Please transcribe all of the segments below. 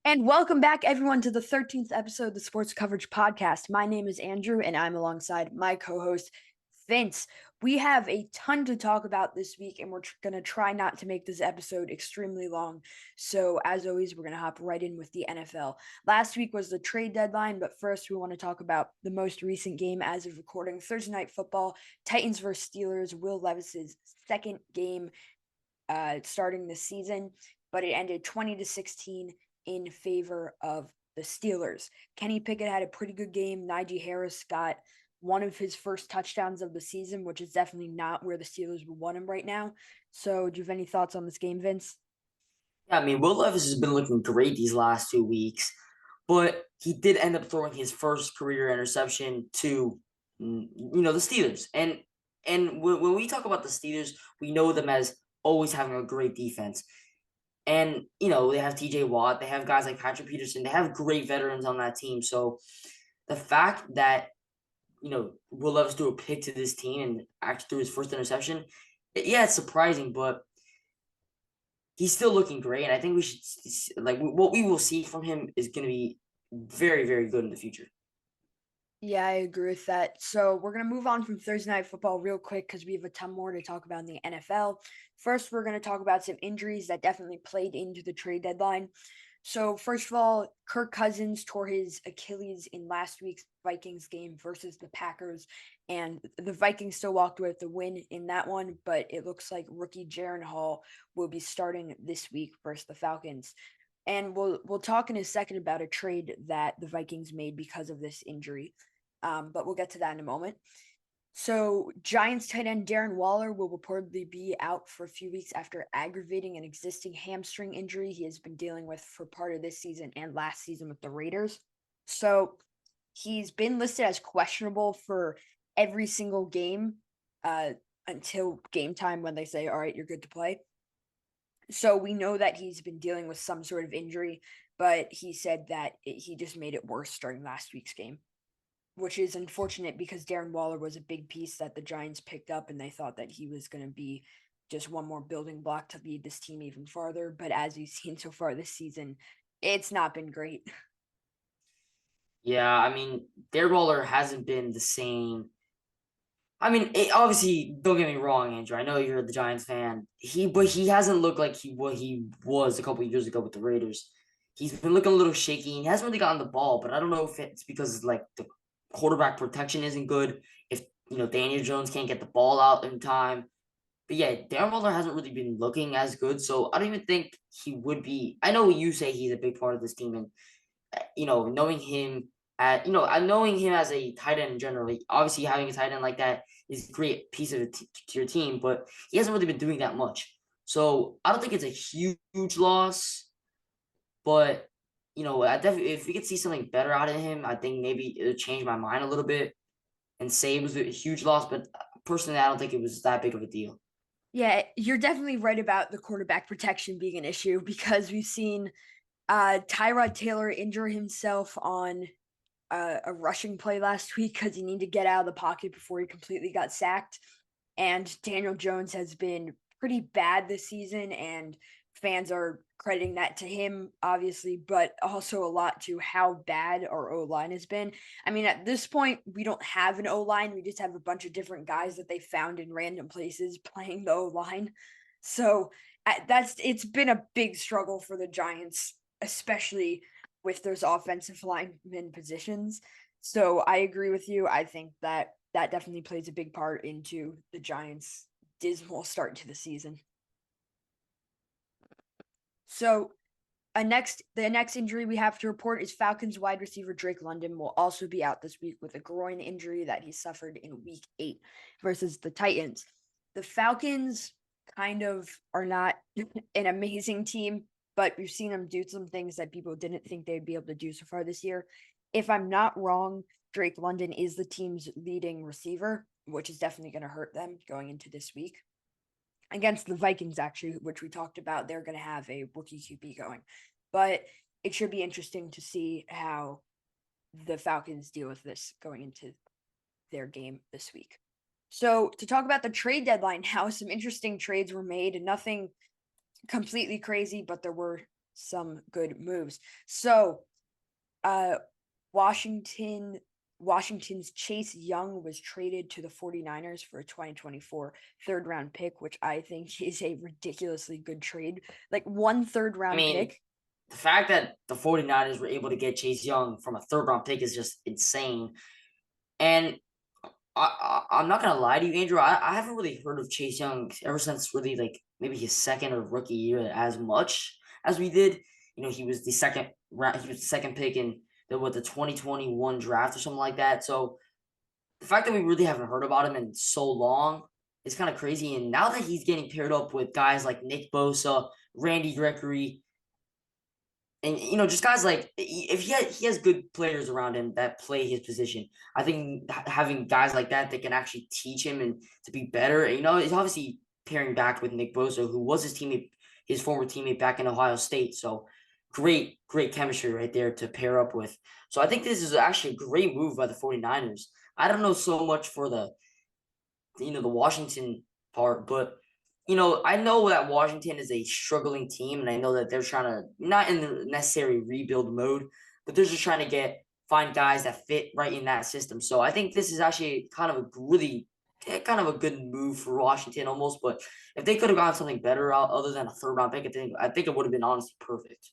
And welcome back, everyone, to the 13th episode of the Sports Coverage Podcast. My name is Andrew, and I'm alongside my co host, Vince. We have a ton to talk about this week, and we're going to try not to make this episode extremely long. So, as always, we're going to hop right in with the NFL. Last week was the trade deadline, but first, we want to talk about the most recent game as of recording Thursday Night Football, Titans versus Steelers, Will Levis's second game starting this season, but it ended 20-16 in favor of the Steelers. Kenny Pickett had a pretty good game. Najee Harris got one of his first touchdowns of the season, which is definitely not where the Steelers would want him right now. So, do you have any thoughts on this game, Vince? Yeah, I mean, Will Levis has been looking great these last 2 weeks, but he did end up throwing his first career interception to, the Steelers. And when we talk about the Steelers, we know them as always having a great defense. And they have T.J. Watt, they have guys like Patrick Peterson, they have great veterans on that team. So the fact that Will Levis threw a pick to this team and actually threw his first interception, yeah, it's surprising, but he's still looking great, and I think we should like what we will see from him is going to be very, very good in the future. Yeah, I agree with that. So we're going to move on from Thursday Night Football real quick because we have a ton more to talk about in the NFL. First, we're going to talk about some injuries that definitely played into the trade deadline. So, first of all, Kirk Cousins tore his Achilles in last week's Vikings game versus the Packers, and the Vikings still walked away with the win in that one, but it looks like rookie Jaron Hall will be starting this week versus the Falcons. And we'll talk in a second about a trade that the Vikings made because of this injury. But we'll get to that in a moment. So, Giants tight end Darren Waller will reportedly be out for a few weeks after aggravating an existing hamstring injury he has been dealing with for part of this season and last season with the Raiders. So, he's been listed as questionable for every single game uh, until game time when they say, all right, you're good to play. So, we know that he's been dealing with some sort of injury, but he said that he just made it worse during last week's game, which is unfortunate because Darren Waller was a big piece that the Giants picked up, and they thought that he was going to be just one more building block to lead this team even farther. But as we've seen so far this season, it's not been great. Yeah, I mean, their roller hasn't been the same. I mean, obviously, don't get me wrong, Andrew. I know you're the Giants fan. But he hasn't looked like what he was a couple of years ago with the Raiders. He's been looking a little shaky. He hasn't really gotten the ball, but I don't know if it's because like the quarterback protection isn't good. If Daniel Jones can't get the ball out in time. But yeah, Darren Waller hasn't really been looking as good, so I don't even think he would be. I know you say he's a big part of this team, and knowing him knowing him as a tight end in general, obviously having a tight end like that is a great piece of to your team, but he hasn't really been doing that much. So I don't think it's a huge loss, but I definitely if we could see something better out of him, I think maybe it'll change my mind a little bit and say it was a huge loss. But personally, I don't think it was that big of a deal. Yeah, you're definitely right about the quarterback protection being an issue because we've seen Tyrod Taylor injure himself on a rushing play last week because he needed to get out of the pocket before he completely got sacked. And Daniel Jones has been pretty bad this season, and fans are crediting that to him, obviously, but also a lot to how bad our O line has been. I mean, at this point, we don't have an O line. We just have a bunch of different guys that they found in random places playing the O line. So it's been a big struggle for the Giants, especially with those offensive lineman positions. So I agree with you. I think that that definitely plays a big part into the Giants' dismal start to the season. So the next injury we have to report is Falcons wide receiver Drake London will also be out this week with a groin injury that he suffered in week 8 versus the Titans. The Falcons kind of are not an amazing team, but we've seen them do some things that people didn't think they'd be able to do so far this year. If I'm not wrong, Drake London is the team's leading receiver, which is definitely going to hurt them going into this week against the Vikings, actually, which we talked about. They're going to have a rookie QB going. But it should be interesting to see how the Falcons deal with this going into their game this week. So, to talk about the trade deadline, how some interesting trades were made, and nothing completely crazy, but there were some good moves. So, uh, Washington Washington's Chase Young was traded to the 49ers for a 2024 third round pick, which I think is a ridiculously good trade. Like one third I round mean, pick. the fact that the 49ers were able to get Chase Young from a third round pick is just insane. And I'm not gonna lie to you, Andrew. I haven't really heard of Chase Young ever since really like maybe his second or rookie year as much as we did. He was the second pick in the 2021 draft or something like that. So the fact that we really haven't heard about him in so long is kind of crazy. And now that he's getting paired up with guys like Nick Bosa, Randy Gregory, and just guys like if he has good players around him that play his position, I think having guys like that that can actually teach him and to be better. He's obviously pairing back with Nick Bosa, who was his former teammate back in Ohio State. So great chemistry right there to pair up with. So I think this is actually a great move by the 49ers. I don't know so much for the Washington part, but I know that Washington is a struggling team, and I know that they're trying to not in the necessary rebuild mode, but they're just trying to find guys that fit right in that system. So I think this is actually kind of a good move for Washington almost. But if they could have gotten something better other than a third round pick, I think it would have been honestly perfect.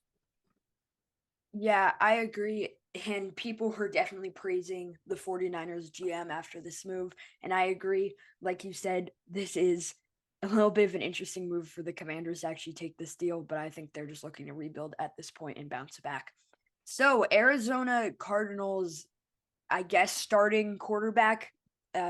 Yeah, I agree. And people were definitely praising the 49ers GM after this move. And I agree. Like you said, this is a little bit of an interesting move for the Commanders to actually take this deal, but I think they're just looking to rebuild at this point and bounce back. So, Arizona Cardinals, I guess, starting quarterback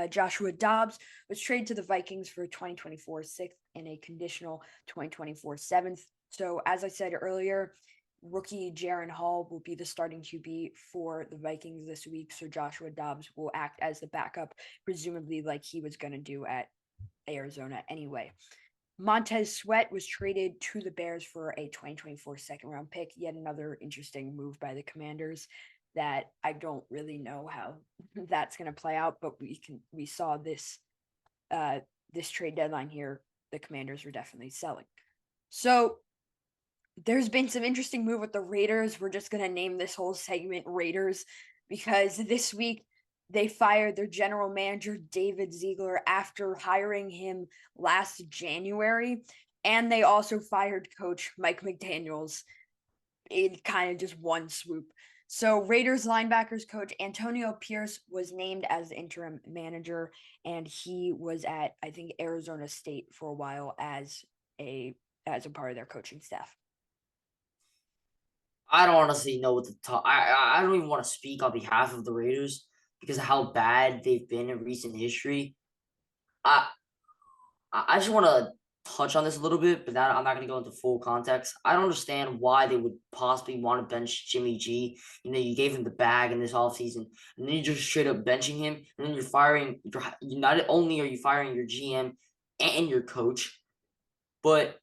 Joshua Dobbs was traded to the Vikings for a 2024 sixth and a conditional 2024 seventh. So, as I said earlier, rookie Jaron Hall will be the starting QB for the Vikings this week. So, Joshua Dobbs will act as the backup, presumably like he was going to do at Arizona anyway. Montez Sweat was traded to the Bears for a 2024 second round pick. Yet another interesting move by the Commanders that I don't really know how that's going to play out, but we saw this trade deadline here. The Commanders were definitely selling. So there's been some interesting move with the Raiders. We're just going to name this whole segment Raiders because this week they fired their general manager, David Ziegler, after hiring him last January. And they also fired coach Mike McDaniels in kind of just one swoop. So Raiders linebackers coach Antonio Pierce was named as the interim manager, and he was at, I think, Arizona State for a while as a part of their coaching staff. I don't honestly know what to talk. I don't even want to speak on behalf of the Raiders because of how bad they've been in recent history. I I just want to touch on this a little bit, but I'm not going to go into full context. I don't understand why they would possibly want to bench Jimmy G. You gave him the bag in this offseason, and then you're just straight up benching him, and then you're firing. Not only are you firing your GM and your coach, but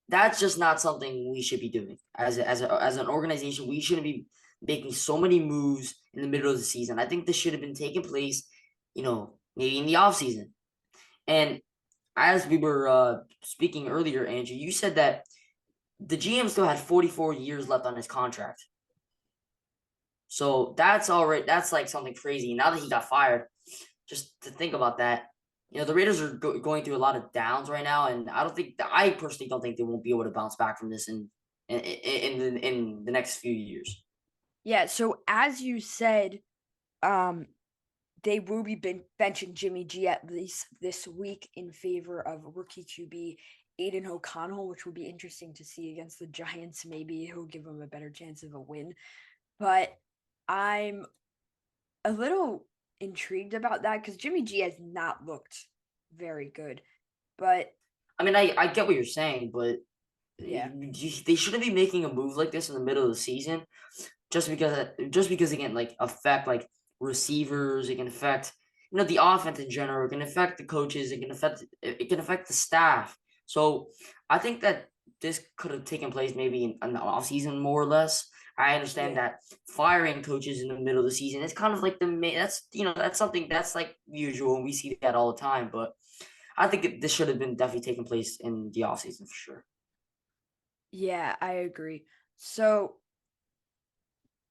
that's just not something we should be doing as an organization. We shouldn't be making so many moves in the middle of the season. I think this should have been taking place, maybe in the offseason. And as we were speaking earlier, Andrew, you said that the GM still had 44 years left on his contract. So that's all right. That's like something crazy. Now that he got fired, just to think about that, the Raiders are going through a lot of downs right now, and I personally don't think they won't be able to bounce back from this in the next few years. Yeah, so as you said, um, they will be benching Jimmy G at least this week in favor of rookie QB Aiden O'Connell, which will be interesting to see against the Giants. Maybe he'll give them a better chance of a win. But I'm a little intrigued about that because Jimmy G has not looked very good. But I mean, I get what you're saying, but yeah, they shouldn't be making a move like this in the middle of the season just because it can like affect like receivers, it can affect the offense in general, it can affect the coaches, it can affect the staff. So I think that this could have taken place maybe in the off season more or less. I understand yeah. that firing coaches in the middle of the season is kind of like the main. That's something that's like usual, and we see that all the time. But I think this should have been definitely taking place in the off season for sure. Yeah, I agree. So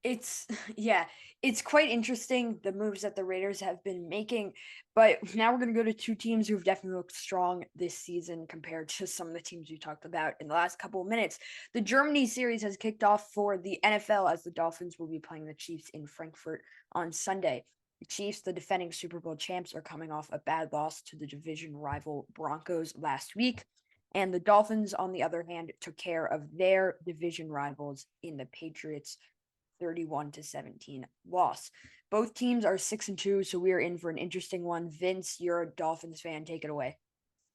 it's yeah, it's quite interesting the moves that the Raiders have been making, but now we're gonna go to two teams who've definitely looked strong this season compared to some of the teams we talked about in the last couple of minutes. The Germany series has kicked off for the NFL as the Dolphins will be playing the Chiefs in Frankfurt on Sunday. The Chiefs, the defending Super Bowl champs, are coming off a bad loss to the division rival Broncos last week. And the Dolphins, on the other hand, took care of their division rivals in the Patriots 31-17 loss. Both teams are 6-2, so we are in for an interesting one. Vince, you're a Dolphins fan. Take it away.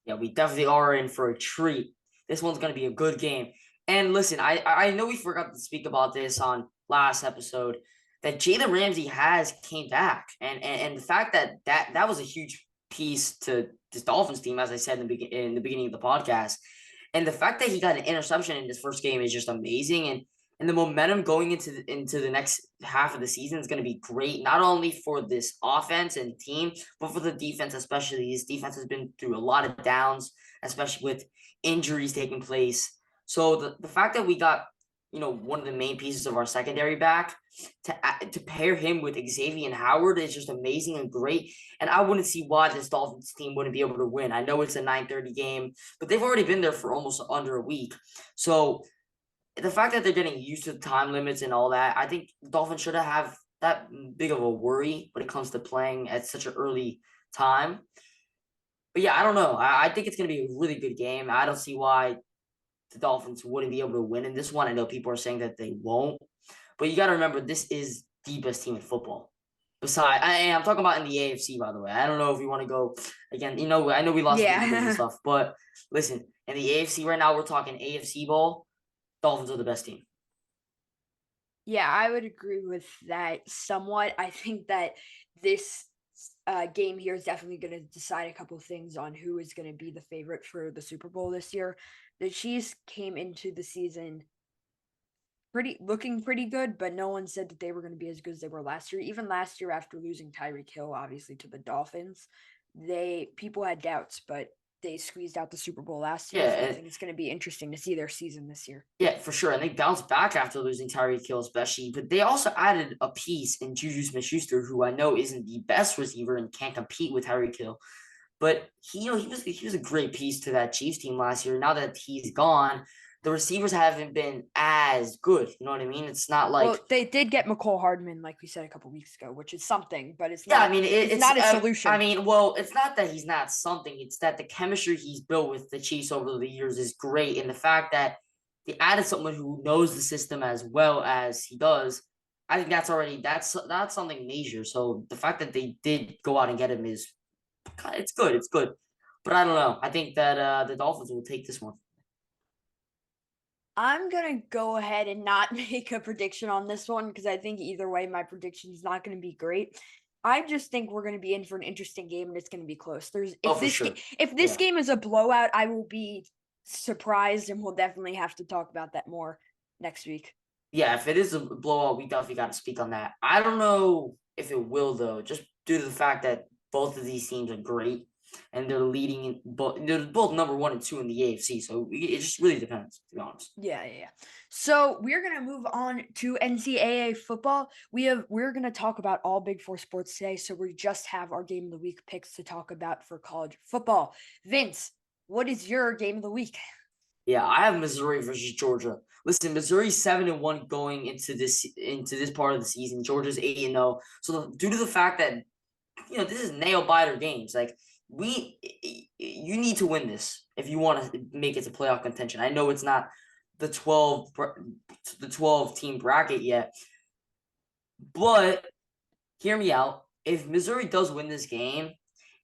Yeah, we definitely are in for a treat. This one's going to be a good game. And listen, I know we forgot to speak about this on last episode that Jalen Ramsey has came back, and the fact that was a huge piece to this Dolphins team, as I said in the beginning of the podcast, and the fact that he got an interception in his first game is just amazing, and the momentum going into the next half of the season is going to be great, not only for this offense and team, but for the defense, especially. His defense has been through a lot of downs, especially with injuries taking place. So the fact that we got, one of the main pieces of our secondary back to pair him with Xavier Howard is just amazing and great. And I wouldn't see why this Dolphins team wouldn't be able to win. I know it's a 9:30 game, but they've already been there for almost under a week. So the fact that they're getting used to the time limits and all that, I think the Dolphins shouldn't have that big of a worry when it comes to playing at such an early time. But yeah, I don't know. I think it's going to be a really good game. I don't see why the Dolphins wouldn't be able to win in this one. I know people are saying that they won't, but you got to remember this is the best team in football. Besides, I'm talking about in the AFC, by the way. I don't know if you want to go again. I know we lost the Eagles and Yeah. stuff, but listen, in the AFC right now, we're talking AFC ball. Dolphins are the best team. Yeah, I would agree with that somewhat. I think that this game here is definitely going to decide a couple of things on who is going to be the favorite for the Super Bowl this year. The Chiefs came into the season looking pretty good, but no one said that they were going to be as good as they were last year. Even last year, after losing Tyreek Hill, obviously to the Dolphins, people had doubts, but they squeezed out the Super Bowl last year. So I Yeah, think it's going to be interesting to see their season this year. yeah, for sure. And they bounced back after losing Tyreek Hill, especially. But they also added a piece in Juju Smith-Schuster, who I know isn't the best receiver and can't compete with Tyreek Hill. But he was a great piece to that Chiefs team last year. Now that he's gone, the receivers haven't been as good. You know what I mean? It's not like, Well, they did get McCole Hardman, like we said a couple weeks ago, which is something, but it's yeah. I not. mean, It's not a I solution. mean, well, it's not that he's not something. It's that the chemistry he's built with the Chiefs over the years is great, and the fact that they added someone who knows the system as well as he does. I think that's something major. So the fact that they did go out and get him is it's good. It's good. But I don't know. I think that the Dolphins will take this one. I'm gonna go ahead and not make a prediction on this one because I think either way, my prediction is not gonna be great. I just think we're gonna be in for an interesting game and it's gonna be close. Oh, for sure. If this Yeah. game is a blowout, I will be surprised, and we'll definitely have to talk about that more next week. Yeah, if it is a blowout, we definitely got to speak on that. I don't know if it will though, just due to the fact that both of these teams are great and they're leading in they're both number 1 and 2 in the AFC. So it just really depends, to be honest. Yeah. So we're gonna move on to NCAA football. We're gonna talk about all Big Four sports today. So we just have our game of the week picks to talk about for college football. Vince, what is your game of the week? Yeah, I have Missouri versus Georgia. Listen, Missouri's 7-1 going into this part of the season. Georgia's 8-0. So due to the fact that this is nail biter games, like you need to win this if you want to make it to playoff contention. I know it's not the 12 team bracket yet, but hear me out. If Missouri does win this game,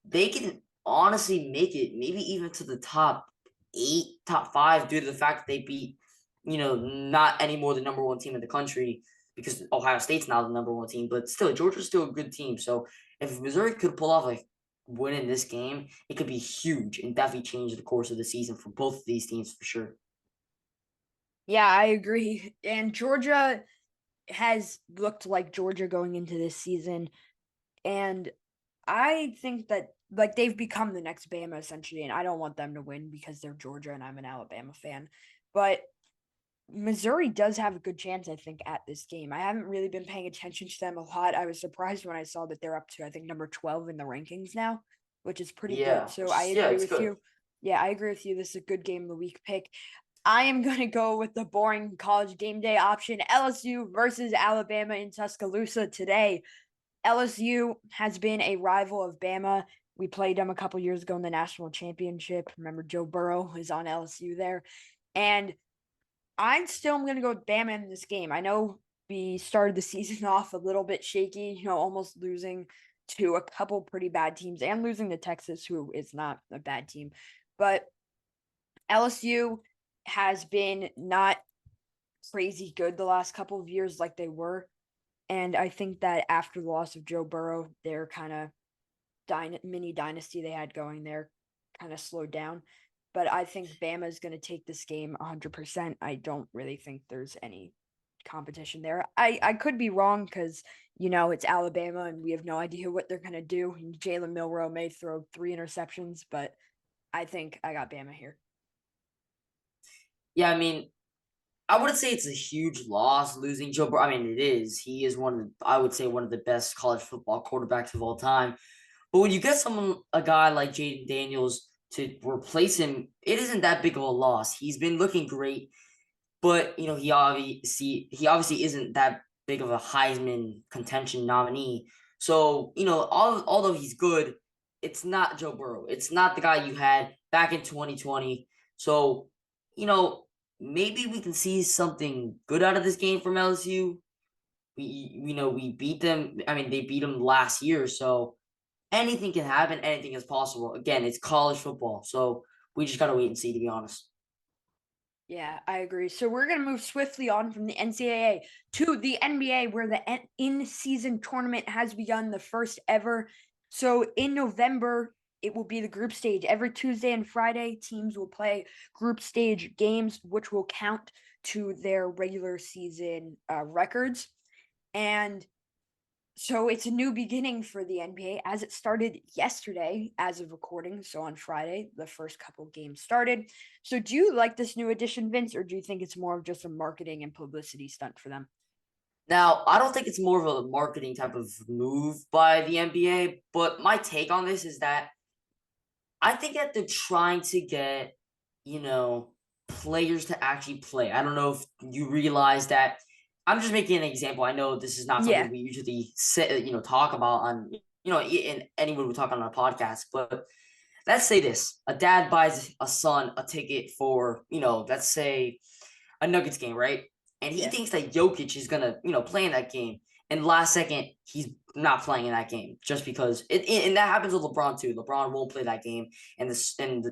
they can honestly make it maybe even to the top 8, top 5 due to the fact that they beat, not anymore the number 1 team in the country because Ohio State's now the number 1 team, but still Georgia's still a good team. So if Missouri could pull off like winning this game, it could be huge and definitely change the course of the season for both of these teams for sure. Yeah, I agree. And Georgia has looked like Georgia going into this season. And I think that like they've become the next Bama essentially, and I don't want them to win because they're Georgia and I'm an Alabama fan. But Missouri does have a good chance, I think, at this game. I haven't really been paying attention to them a lot. I was surprised when I saw that they're up to, I think, number 12 in the rankings now, which is pretty good. Yeah, So which I is yeah, agree it's with good. you. Yeah, I agree with you. This is a good game of the week pick. I am going to go with the boring college game day option, LSU versus Alabama in Tuscaloosa today. LSU has been a rival of Bama. We played them a couple years ago in the national championship. Remember, Joe Burrow is on LSU there. And I'm still going to go with Bama in this game. I know we started the season off a little bit shaky, almost losing to a couple pretty bad teams and losing to Texas, who is not a bad team. But LSU has been not crazy good the last couple of years like they were. And I think that after the loss of Joe Burrow, their kind of mini dynasty they had going there kind of slowed down. But I think Bama is going to take this game 100%. I don't really think there's any competition there. I could be wrong because, it's Alabama and we have no idea what they're going to do. Jalen Milroe may throw 3 interceptions, but I think I got Bama here. Yeah, I mean, I wouldn't say it's a huge loss losing Joe Burrow. I mean, it is. He is I would say, one of the best college football quarterbacks of all time. But when you get a guy like Jaden Daniels to replace him, it isn't that big of a loss. He's been looking great, but he obviously isn't that big of a Heisman contention nominee. So although he's good, it's not Joe Burrow. It's not the guy you had back in 2020. So you know maybe we can see something good out of this game from LSU. We beat them. I mean, they beat them last year, so anything can happen. Anything is possible. Again, it's college football, so we just gotta wait and see. To be honest. Yeah, I agree. So we're going to move swiftly on from the NCAA to the NBA, where the in-season tournament has begun, the first ever. So in November, it will be the group stage. Every Tuesday and Friday, teams will play group stage games, which will count to their regular season records. And so it's a new beginning for the NBA as it started yesterday, as of recording. So on Friday, the first couple games started. So do you like this new addition, Vince, or do you think it's more of just a marketing and publicity stunt for them? Now, I don't think it's more of a marketing type of move by the NBA, but my take on this is that I think that they're trying to get, you know, players to actually play. I don't know if you realize that. I'm just making an example. I know this is not something Yeah, we usually talk about on, in anyone we talk on our podcast, but let's say this: a dad buys a son a ticket for, let's say a Nuggets game, right? And he yeah, thinks that Jokic is gonna, play in that game. And last second, he's not playing in that game just because and that happens with LeBron too. LeBron won't play that game, and the son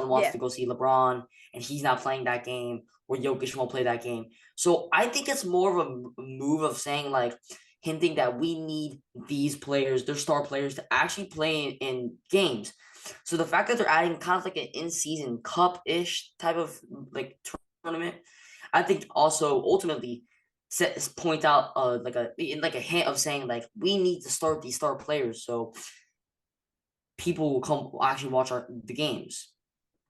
wants yeah. to go see LeBron, and he's not playing that game, or Jokic won't play that game. So I think it's more of a move of saying, like, hinting that we need these players, their star players, to actually play in games. So the fact that they're adding kind of like an in-season cup-ish type of like tournament, I think also ultimately point out like a hint of saying, like, we need to start these star players so people will actually watch the games,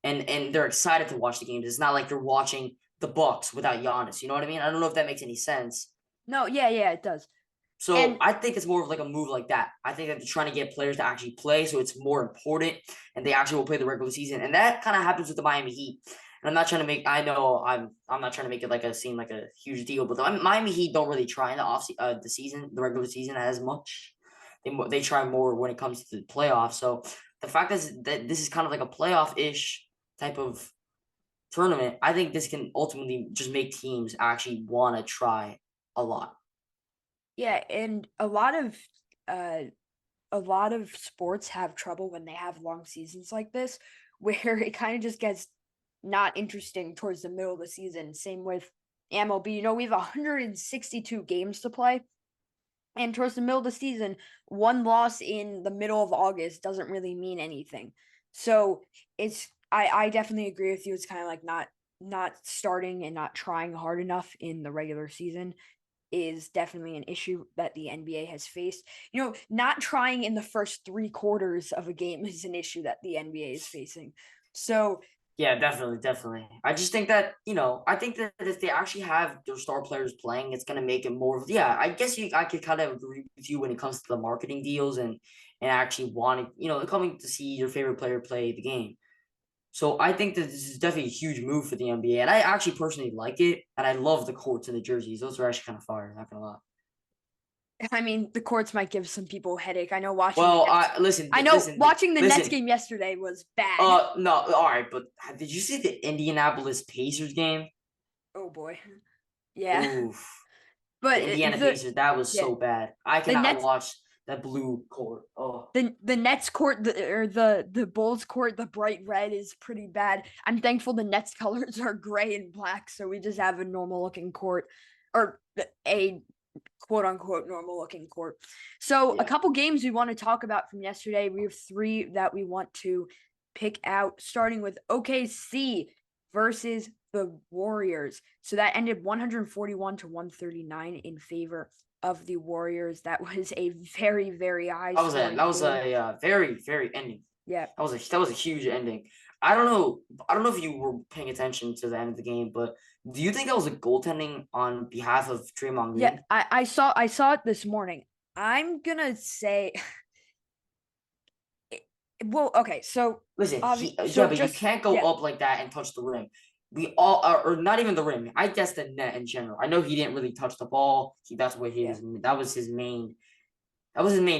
and they're excited to watch the games. It's not like they're watching the Bucks without Giannis. You know what I mean? I don't know if that makes any sense. No, yeah, it does. So And I think it's more of like a move like that. I think that they're trying to get players to actually play, so it's more important, and they actually will play the regular season. And that kind of happens with the Miami Heat. And I'm not trying to make. I know I'm not trying to make it like a seem like a huge deal, but the Miami Heat don't really try in the season, the regular season, as much. They try more when it comes to the playoffs. So the fact is that this is kind of like a playoff ish type of tournament. I think this can ultimately just make teams actually want to try a lot. yeah, and uh a lot of sports have trouble when they have long seasons like this, where it kind of just gets not interesting towards the middle of the season. Same with MLB. We have 162 games to play. And towards the middle of the season, one loss in the middle of August doesn't really mean anything. So I definitely agree with you. It's kind of like not starting and not trying hard enough in the regular season is definitely an issue that the NBA has faced. Not trying in the first 3 quarters of a game is an issue that the NBA is facing. So Yeah, definitely, definitely. I just think that, I think that if they actually have their star players playing, it's gonna make it more. Yeah, I guess I could kind of agree with you when it comes to the marketing deals and actually wanting, coming to see your favorite player play the game. So I think that this is definitely a huge move for the NBA, and I actually personally like it, and I love the courts and the jerseys. Those are actually kind of fire. Not gonna lie. I mean, the courts might give some people a headache. I know watching the Well, Nets. I listen, I know listen, watching the Nets listen. game yesterday was bad. No, all right, but did you see the Indianapolis Pacers game? Oh boy. Yeah. Oof. The But Indiana the Pacers, that was yeah, so bad. I the cannot Nets watch that blue court. Oh, the Nets court or the Bulls court, the bright red is pretty bad. I'm thankful the Nets colors are gray and black, so we just have a normal looking court or a quote unquote normal looking court. So a yeah. couple games we want to talk about from yesterday. We have three that we want to pick out, starting with OKC versus the Warriors. So that ended 141 to 139 in favor of the Warriors. That was a very, very high That scoring was game. a very very ending. Yeah. That was a huge ending. I don't know. I don't know if you were paying attention to the end of the game, but do you think that was a goaltending on behalf of Draymond Yeah, Green? I saw it this morning. I'm gonna say well, okay, so Listen, so but you just can't go yeah, up like that and touch the rim. We all are, or not even the rim. I guess the net in general. I know he didn't really touch the ball. yeah. That was his main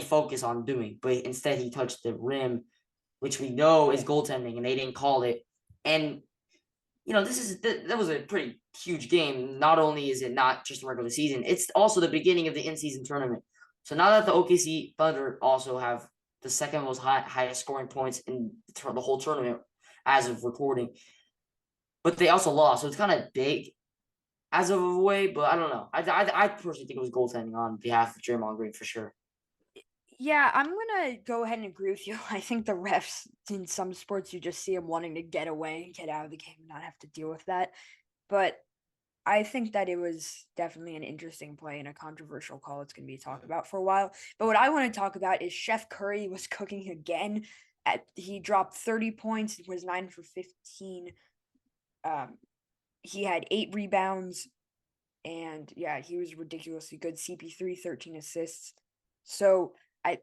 focus on doing. But instead, he touched the rim, which we know is goaltending, and they didn't call it. And that was a pretty huge game. Not only is it not just the regular season, it's also the beginning of the in-season tournament. So now that the OKC Thunder also have the second most highest scoring points in the whole tournament as of recording, but they also lost, so it's kind of big as of a way. But I don't know. I personally think it was goaltending on behalf of Draymond Green for sure. Yeah, I'm gonna go ahead and agree with you. I think the refs in some sports you just see them wanting to get away and get out of the game and not have to deal with that. But I think that it was definitely an interesting play and a controversial call. It's going to be talked about for a while. But what I want to talk about is Chef Curry was cooking again. He dropped 30 points, was 9 for 15. Um, he had 8 rebounds, and yeah, he was ridiculously good. CP3, 13 assists. So I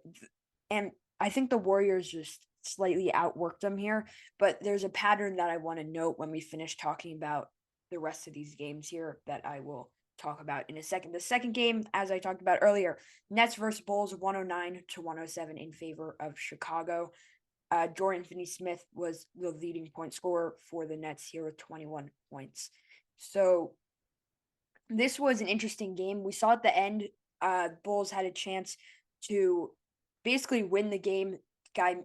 and I think the Warriors just slightly outworked them here, but there's a pattern that I want to note when we finish talking about the rest of these games here that I will talk about in a second. The second game, as I talked about earlier, Nets versus Bulls 109 to 107 in favor of Chicago. Jordan Finney-Smith was the leading point scorer for the Nets here with 21 points. So this was an interesting game. We saw at the end, Bulls had a chance to basically win the game. Guy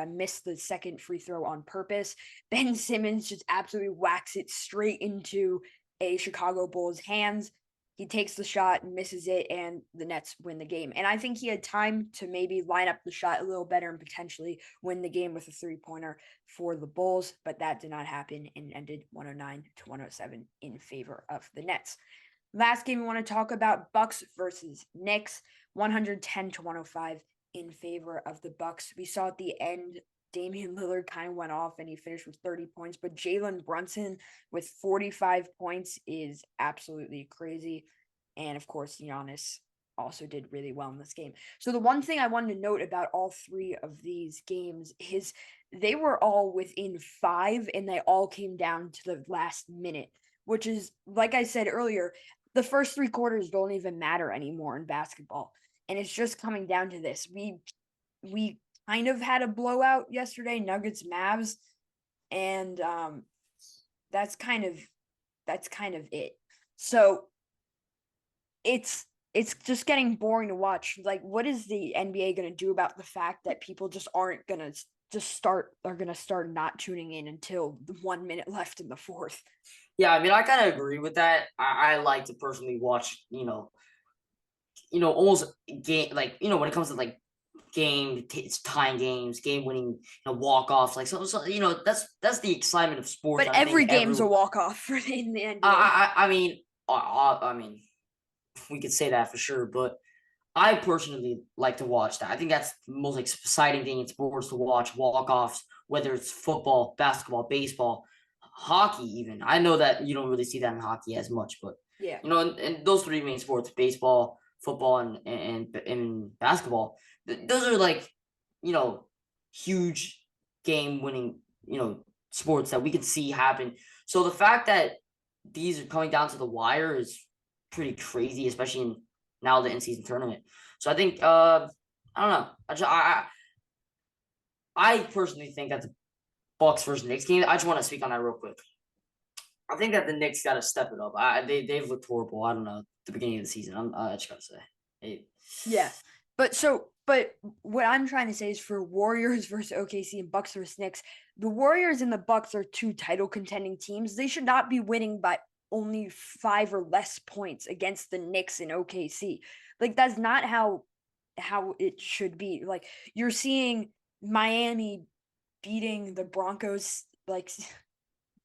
missed the second free throw on purpose. Ben Simmons just absolutely whacks it straight into a Chicago Bulls hands. He takes the shot and misses it, and the Nets win the game. And I think he had time to maybe line up the shot a little better and potentially win the game with a 3-pointer for the Bulls, but that did not happen and ended 109 to 107 in favor of the Nets. Last game we want to talk about, Bucks versus Knicks, 110 to 105 in favor of the Bucks. We saw at the end Damian Lillard kind of went off and he finished with 30 points, but Jalen Brunson with 45 points is absolutely crazy. And of course, Giannis also did really well in this game. So the one thing I wanted to note about all three of these games is they were all within 5 and they all came down to the last minute, which is, like I said earlier, the first 3 quarters don't even matter anymore in basketball. And it's just coming down to this. We kind of had a blowout yesterday, Nuggets Mavs, and that's kind of it. So it's just getting boring to watch. Like, what is the NBA gonna do about the fact that people just aren't gonna are gonna start not tuning in until the 1 minute left in the fourth? Yeah, I mean, I kind of agree with that. I like to personally watch, almost game like when it comes to like it's tying games, game winning, walk offs. Like so, that's the excitement of sports. But And I think every game's a walk off in the NBA. I mean, we could say that for sure, but I personally like to watch that. I think that's the most exciting thing in sports to watch walk-offs, whether it's football, basketball, baseball, hockey, even. I know that you don't really see that in hockey as much, but Yeah. in those three main sports, baseball, football, and basketball, those are like, you know, huge game-winning, sports that we can see happen. So the fact that these are coming down to the wire is pretty crazy, especially in now the in-season tournament. So I think I don't know. I personally think that the Bucks versus Knicks game. I just want to speak on that real quick. I think that the Knicks got to step it up. They've looked horrible. I don't know at the beginning of the season. I just gotta say, hey, Yeah. But what I'm trying to say is for Warriors versus OKC and Bucks versus Knicks, the Warriors and the Bucks are two title contending teams. They should not be winning by only 5 or less points against the Knicks and OKC. Like that's not how it should be. Like you're seeing Miami beating the Broncos like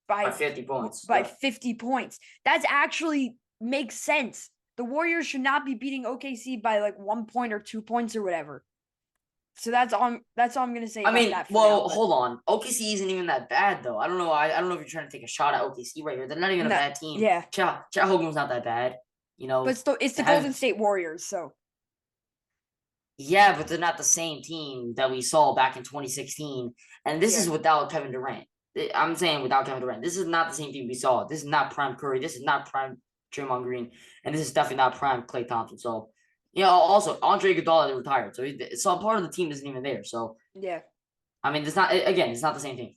by by 50 points. by Yeah. 50 points. That's actually makes sense. The Warriors should not be beating OKC by like 1 point or 2 points or whatever. So that's all I'm gonna say I about mean, that for now. well, But hold on. OKC isn't even that bad though. I don't know. I don't know if you're trying to take a shot at OKC right here. They're not even a no, bad team. yeah, Chet Hogan's not that bad. You but know, it's they the Golden have State Warriors. So Yeah, but they're not the same team that we saw back in 2016. And this yeah, is without Kevin Durant. I'm saying without Kevin Durant. This is not the same team we saw. This is not prime Curry. This is not prime Draymond Green. And this is definitely not prime Klay Thompson. So, also Andre Iguodala retired. So part of the team isn't even there. So, yeah. I mean, it's not the same team.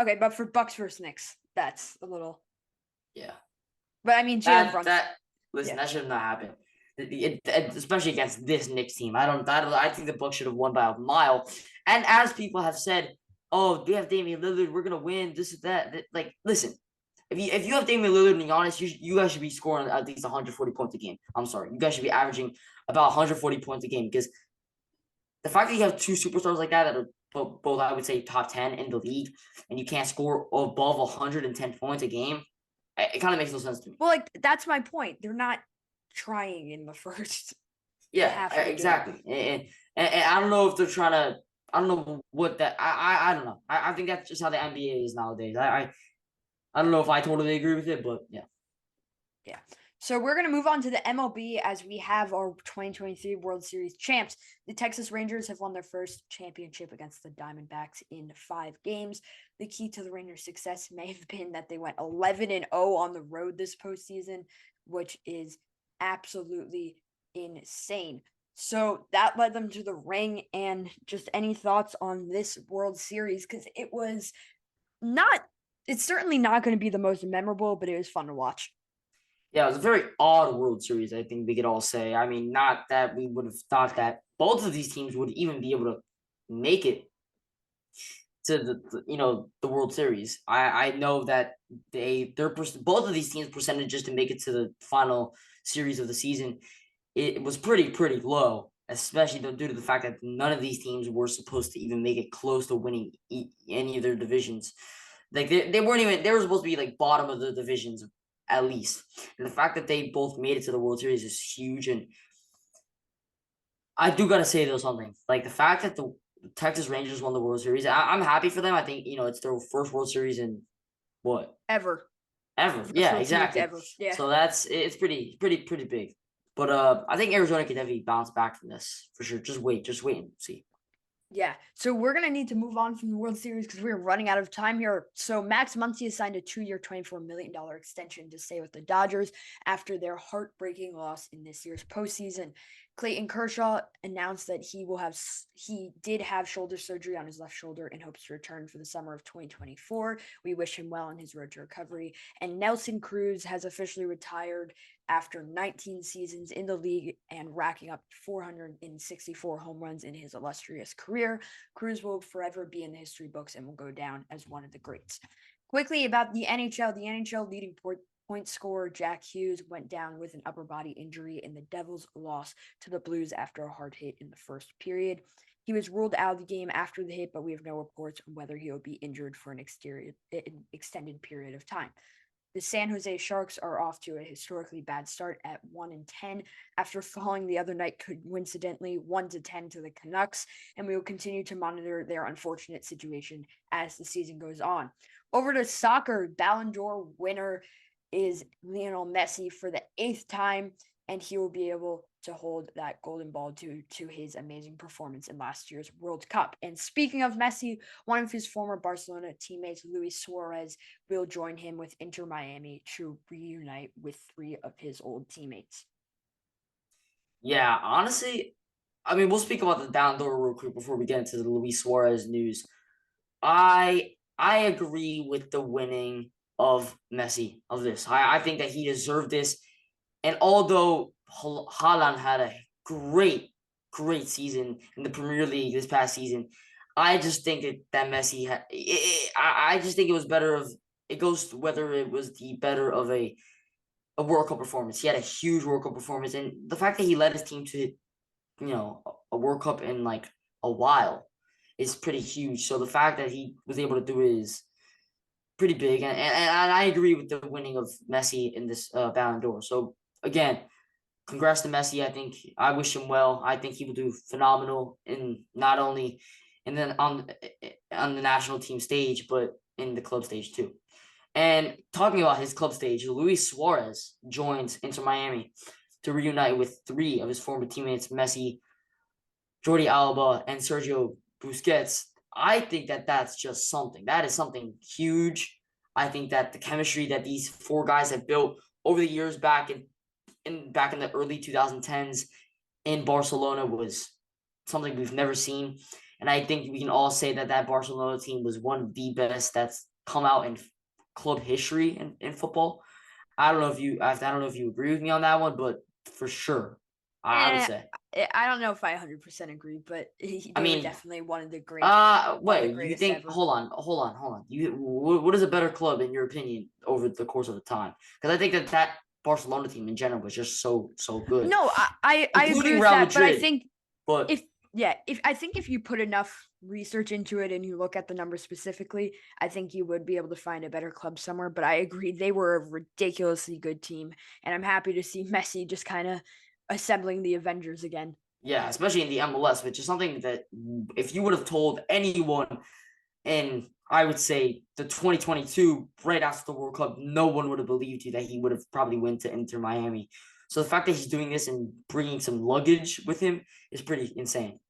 Okay, but for Bucks versus Knicks, that's a little. Yeah. But I mean, Jalen That Brunson. that listen, Yeah, that should have not happened. Especially against this Knicks team. I think the Bucks should have won by a mile. And as people have said, oh, we have Damian Lillard, we're gonna win. This is that. Like, listen, if you have Damian Lillard and Giannis, you guys should be scoring at least 140 points a game. I'm sorry, you guys should be averaging about 140 points a game because the fact that you have two superstars like that are both I would say top 10 in the league, and you can't score above 110 points a game, it kind of makes no sense to me. well, like that's my point. They're not trying in the first Yeah, half of the game. exactly. And I don't know if they're trying to. I don't know what that. I don't know. I think that's just how the NBA is nowadays. I don't know if I totally agree with it, but yeah. Yeah. So we're going to move on to the MLB as we have our 2023 World Series champs. The Texas Rangers have won their first championship against the Diamondbacks in 5 games. The key to the Rangers' success may have been that they went 11-0 on the road this postseason, which is absolutely insane. So that led them to the ring. And just any thoughts on this World Series? Because it was not, it's certainly not going to be the most memorable, but it was fun to watch. Yeah, it was a very odd World Series, I think we could all say. I mean, not that we would have thought that both of these teams would even be able to make it to the World Series. I know that both of these teams' percentages to make it to the final series of the season it was pretty low, especially due to the fact that none of these teams were supposed to even make it close to winning any of their divisions. Like they weren't even they were supposed to be like bottom of the divisions at least. And the fact that they both made it to the World Series is huge. And I do gotta say though something like the fact that the Texas Rangers won the World Series. I'm happy for them. I think it's their first World Series in what Ever. ever. First Yeah, World Series exactly. ever. Yeah. So it's pretty big. But I think Arizona could definitely bounce back from this for sure. Just wait and see. Yeah. So we're gonna need to move on from the World Series because we're running out of time here. So Max Muncy signed a 2-year, $24 million extension to stay with the Dodgers after their heartbreaking loss in this year's postseason. Clayton Kershaw announced that he did have shoulder surgery on his left shoulder and hopes to return for the summer of 2024. We wish him well on his road to recovery. And Nelson Cruz has officially retired after 19 seasons in the league and racking up 464 home runs in his illustrious career. Cruz will forever be in the history books and will go down as one of the greats. Quickly about the NHL leading point scorer Jack Hughes went down with an upper body injury in the Devils' loss to the Blues after a hard hit in the first period. He was ruled out of the game after the hit, but we have no reports on whether he will be injured for an extended period of time. The San Jose Sharks are off to a historically bad start at 1-10 after falling the other night, coincidentally 1-10 to the Canucks, and we will continue to monitor their unfortunate situation as the season goes on. Over to soccer, Ballon d'Or winner is Lionel Messi for the 8th time, and he will be able to hold that golden ball due to his amazing performance in last year's World Cup. And speaking of Messi, one of his former Barcelona teammates, Luis Suarez, will join him with Inter Miami to reunite with 3 of his old teammates. Yeah, honestly, I mean, we'll speak about the Ballon d'Or real quick before we get into the Luis Suarez news. I agree with the winning of Messi of this. I think that he deserved this. And although Haaland had a great season in the Premier League this past season, I just think that Messi had. I just think it was better of. It goes whether it was the better of a World Cup performance. He had a huge World Cup performance, and the fact that he led his team to a World Cup in like a while is pretty huge. So the fact that he was able to do it is pretty big, and I agree with the winning of Messi in this Ballon d'Or. So again, congrats to Messi. I think I wish him well. I think he will do phenomenal in not only and then on the national team stage, but in the club stage too. And talking about his club stage, Luis Suarez joins Inter Miami to reunite with 3 of his former teammates, Messi, Jordi Alba, and Sergio Busquets. I think that that's just something. That is something huge. I think that the chemistry that these 4 guys have built over the years back in the early 2010s in Barcelona was something we've never seen. And I think we can all say that that Barcelona team was one of the best that's come out in club history in football. I don't know if you agree with me on that one, but for sure, I would Eh, say. I don't know if I 100% agree, but I they were mean, definitely one of the wait, you greatest think? ever. Hold on. What is a better club in your opinion over the course of the time? Because I think that Barcelona team in general was just so good, No, I agree including with Real that, but I Madrid. think But if yeah, if I think if you put enough research into it and you look at the numbers specifically, I think you would be able to find a better club somewhere. But I agree, they were a ridiculously good team, and I'm happy to see Messi just kind of assembling the Avengers again. yeah, especially in the MLS, which is something that if you would have told anyone in I would say the 2022 right after the World Cup, no one would have believed you that he would have probably went to Inter Miami. So the fact that he's doing this and bringing some luggage with him is pretty insane.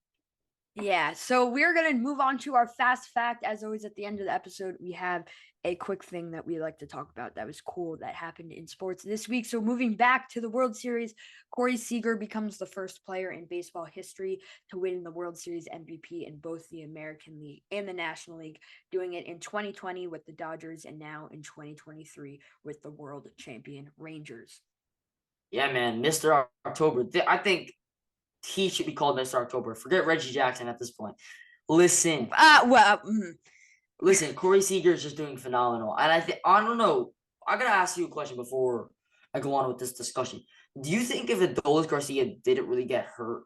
Yeah, so we're going to move on to our fast fact. As always, at the end of the episode, we have a quick thing that we like to talk about that was cool that happened in sports this week. So, moving back to the World Series, Corey Seager becomes the first player in baseball history to win the World Series MVP in both the American League and the National League, doing it in 2020 with the Dodgers and now in 2023 with the world champion Rangers. Yeah, man, Mr. October. I think he should be called Mr. October. Forget Reggie Jackson at this point. Listen, Well, listen, Corey Seager is just doing phenomenal. And I don't know. I gotta ask you a question before I go on with this discussion. Do you think if Adolis Garcia didn't really get hurt,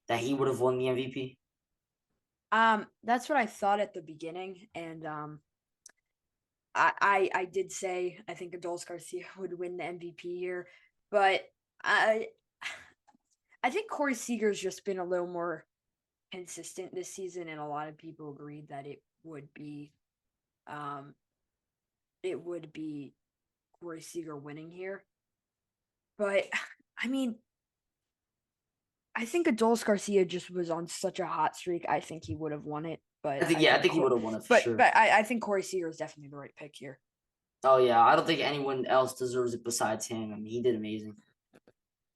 that he would have won the MVP? that's what I thought at the beginning, and I did say I think Adolis Garcia would win the MVP here, but I I think Corey Seager's just been a little more consistent this season, and a lot of people agreed that um it would be Corey Seager winning here. But I mean, I think Adolis Garcia just was on such a hot streak. I think he would have won it, but I think he would have won it for But sure. I think Corey Seager is definitely the right pick here. Oh yeah, I don't think anyone else deserves it besides him. I mean, he did amazing.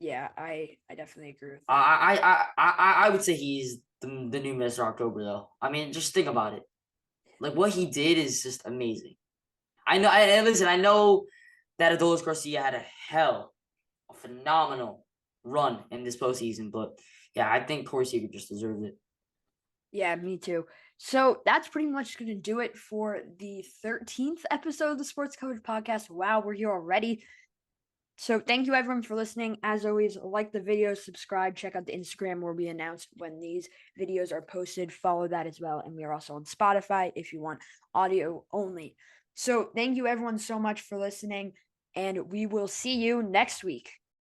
Yeah, I definitely agree with that. I would say he's the new Mr. October though. I mean, just think about it. Like what he did is just amazing. I know. And listen, I know that Adolis Garcia had a phenomenal run in this postseason, but yeah, I think Corey Seager just deserves it. Yeah, me too. So that's pretty much going to do it for the 13th episode of the Sports Coverage Podcast. Wow, we're here already. So thank you everyone for listening. As always, like the video, subscribe, check out the Instagram where we announce when these videos are posted. Follow that as well. And we are also on Spotify if you want audio only. So thank you everyone so much for listening, and we will see you next week.